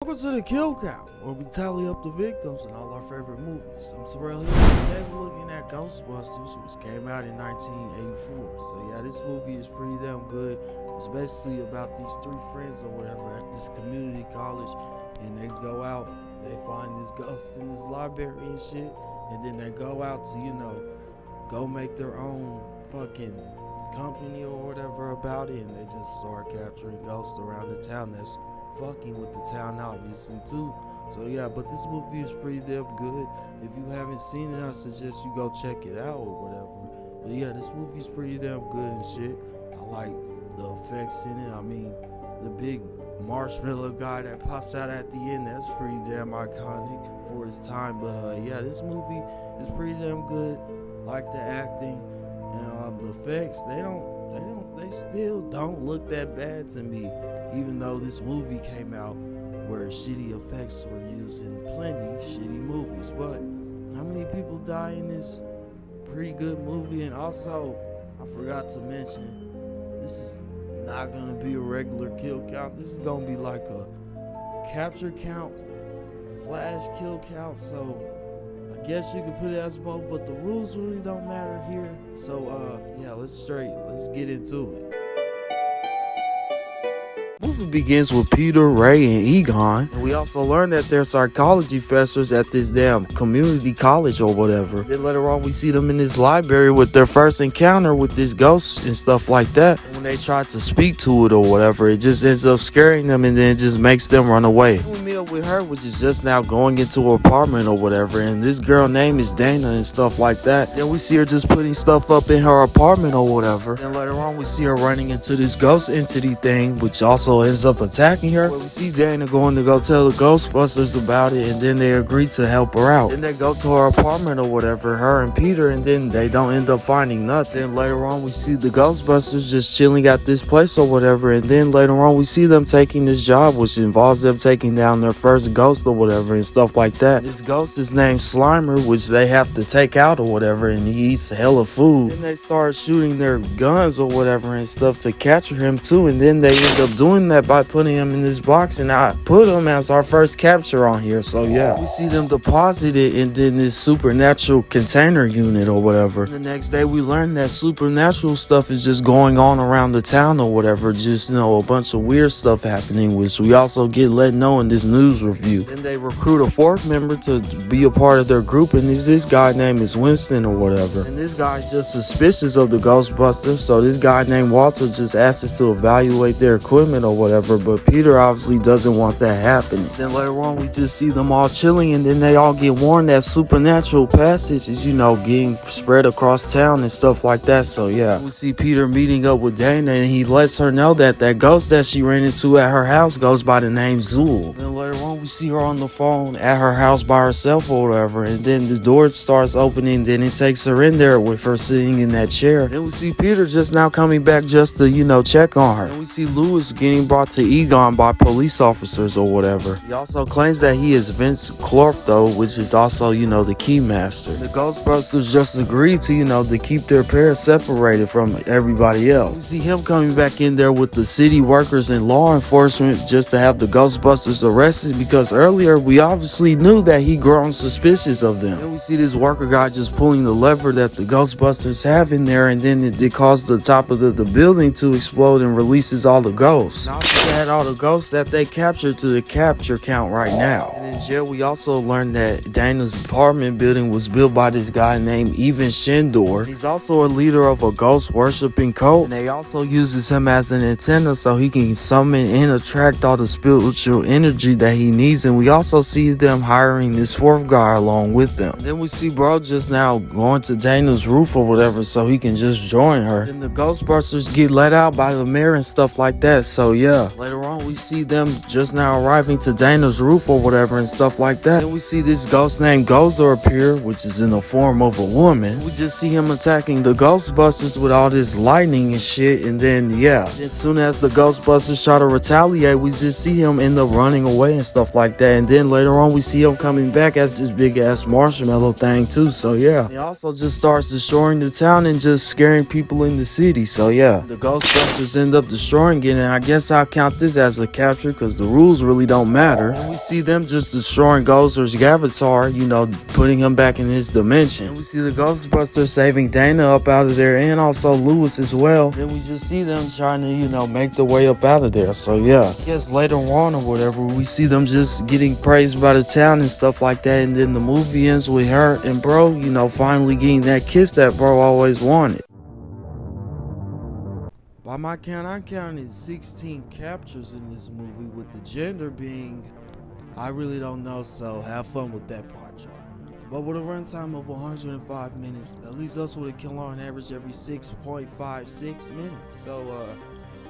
Welcome to the Kill Count, where we tally up the victims in all our favorite movies. I'm Terrell here. Today we're looking at Ghostbusters, which came out in 1984. So yeah, this movie is pretty damn good. It's basically about these three friends or whatever at this community college, and they go out, they find this ghost in this library and shit, and then they go out to, go make their own fucking company or whatever about it, and they just start capturing ghosts around the town that's fucking with the town obviously too. So yeah, but this movie is pretty damn good. If you haven't seen it, I suggest you go check it out or whatever. But yeah, this movie's pretty damn good and shit. I like the effects in it. I mean, the big marshmallow guy that pops out at the end, that's pretty damn iconic for its time. But yeah, this movie is pretty damn good. Like the acting and the effects, they still don't look that bad to me, even though this movie came out where shitty effects were used in plenty shitty movies. But how many people die in this pretty good movie? And also, I forgot to mention, this is not gonna be a regular kill count. This is gonna be like a capture count / kill count. So I guess you could put it as both, but the rules really don't matter here. So yeah, let's get into it. Movie begins with Peter, Ray, and Egon, and we also learn that they're psychology professors at this damn community college or whatever. Then later on we see them in this library with their first encounter with this ghost and stuff like that. And when they try to speak to it or whatever, it just ends up scaring them, and then it just makes them run away. We meet up with her, which is just now going into her apartment or whatever, and this girl name is Dana and stuff like that. Then we see her just putting stuff up in her apartment or whatever. Then later on we see her running into this ghost entity thing, which also ends up attacking her. But we see Dana going to go tell the Ghostbusters about it, and then they agree to help her out. Then they go to her apartment or whatever, her and Peter, and then they don't end up finding nothing. Later on we see the Ghostbusters just chilling at this place or whatever, and then later on we see them taking this job, which involves them taking down their first ghost or whatever and stuff like that. This ghost is named Slimer, which they have to take out or whatever, and he eats hella food. Then they start shooting their guns or whatever and stuff to capture him too, and then they end up doing that by putting him in this box, and I put him as our first capture on here. So yeah, we see them deposit it in this supernatural container unit or whatever. The next day we learn that supernatural stuff is just going on around the town or whatever, just a bunch of weird stuff happening, which we also get let know in this news review. Then they recruit a fourth member to be a part of their group, and this guy named is Winston or whatever, and this guy's just suspicious of the Ghostbusters. So this guy named Walter just asks us to evaluate their equipment or whatever, but Peter obviously doesn't want that happening. Then later on we just see them all chilling, and then they all get warned that supernatural passage is getting spread across town and stuff like that. So yeah, we see Peter meeting up with Dana, and he lets her know that ghost that she ran into at her house goes by the name Zool. Then later on we see her on the phone at her house by herself or whatever, and then the door starts opening, then it takes her in there with her sitting in that chair. Then we see Peter just now coming back just to check on her, and we see Louis getting brought to Egon by police officers or whatever. He also claims that he is Vince Clortho, which is also the key master. The Ghostbusters just agreed to keep their pair separated from everybody else. We see him coming back in there with the city workers and law enforcement just to have the Ghostbusters arrested, because earlier we obviously knew that he grown suspicious of them. Then we see this worker guy just pulling the lever that the Ghostbusters have in there, and then it caused the top of the building to explode and releases all the ghosts. Now to add all the ghosts that they captured to the capture count right now. And in jail we also learned that Dana's apartment building was built by this guy named Evan Shindor. He's also a leader of a ghost worshipping cult, and they also uses him as an antenna so he can summon and attract all the spiritual energy that he needs. And we also see them hiring this fourth guy along with them. Then we see bro just now going to Dana's roof or whatever so he can just join her. Then the Ghostbusters get let out by the mayor and stuff like that. So yeah, later on we see them just now arriving to Dana's roof or whatever and stuff like that. Then we see this ghost named Gozer appear, which is in the form of a woman. We just see him attacking the Ghostbusters with all this lightning and shit, and then yeah, as soon as the Ghostbusters try to retaliate, we just see him end up running away and stuff stuff like that. And then later on we see him coming back as this big ass marshmallow thing too. So yeah, he also just starts destroying the town and just scaring people in the city. So yeah, the Ghostbusters end up destroying it, and I guess I'll count this as a capture because the rules really don't matter. And we see them just destroying Ghost's avatar, you know, putting him back in his dimension. And we see the Ghostbusters saving Dana up out of there, and also Lewis as well. Then we just see them trying to, you know, make their way up out of there. So yeah, I guess later on or whatever, we see them just getting praised by the town and stuff like that. And then the movie ends with her and bro, you know, finally getting that kiss that bro always wanted. By my count, I counted 16 captures in this movie, with the gender being, I really don't know, so have fun with that part, y'all. But with a runtime of 105 minutes, that leaves us with a kill on average every 6.56 minutes. So,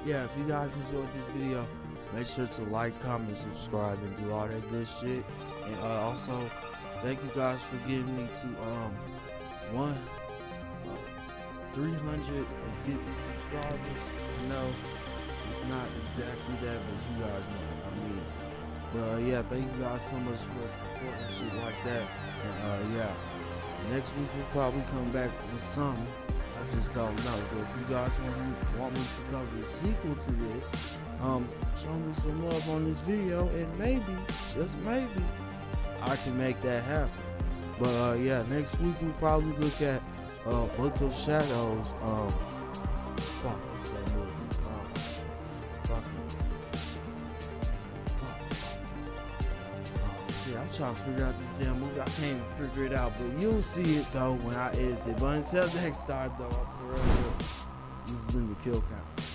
yeah, if you guys enjoyed this video, make sure to like, comment, subscribe, and do all that good shit. And also, thank you guys for getting me to 350 subscribers. I know it's not exactly that, but you guys know what I mean. But yeah, thank you guys so much for supporting and shit like that. And yeah, next week we'll probably come back with something. I just don't know. But if you guys want me to cover the sequel to this, show me some love on this video, and maybe, just maybe, I can make that happen. But yeah, next week we'll probably look at Book of Shadows. Fuck, what's that movie? Shit, I'm trying to figure out this damn movie. I can't even figure it out, but you'll see it though when I edit it. But until next time, though, I'm Terrell. This has been the Kill Count.